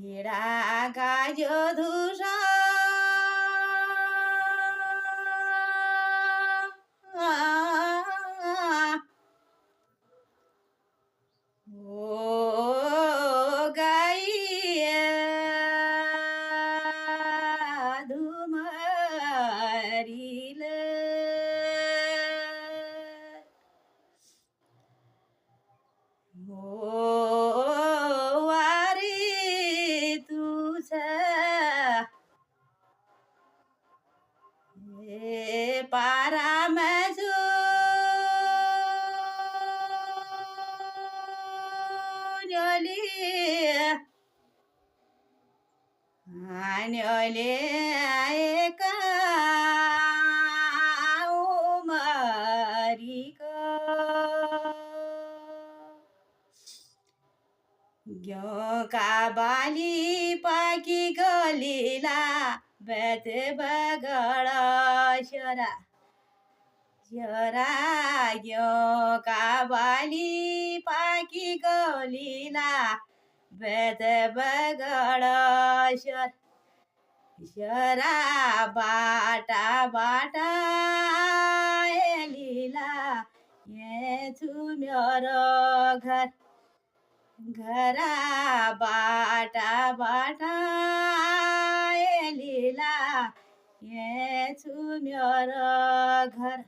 भेडा गायो धुरा ओ गाई धुमरिले ओ वारी तुझ ए पारामा जुन्यली आन्यले आएका उमरीको घ्योका बाली पाकी गलीला बेत बगड छोरा छोरा घ्योका बाली पाकी गलीला बेत बगड छोरा बाटा बाटा एलीला ये छु मेरो घर घरा बाटा बाटा एलीला ये छु मेरो घर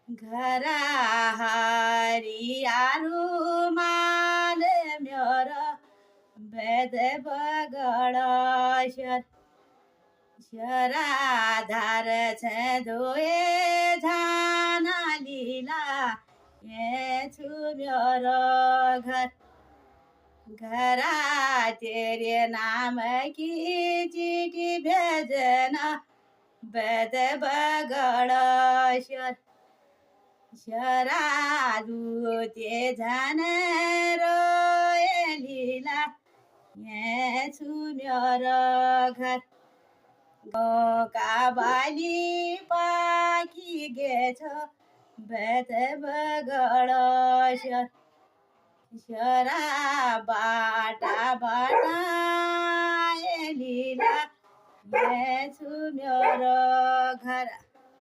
घरा हरियारू मान मेरो बेद बगड छोरा धार छ धोए झाना लीला ये छु मेरो घर घरा तेरे नाम की चिठी भेजना बेद बगड छोरा दुते झन रोएलीला ये छु मेरो घर का बाली पाकी गेछ बेत बगड छोरा बाटा बाटा एलीला ये छु मेरो घर।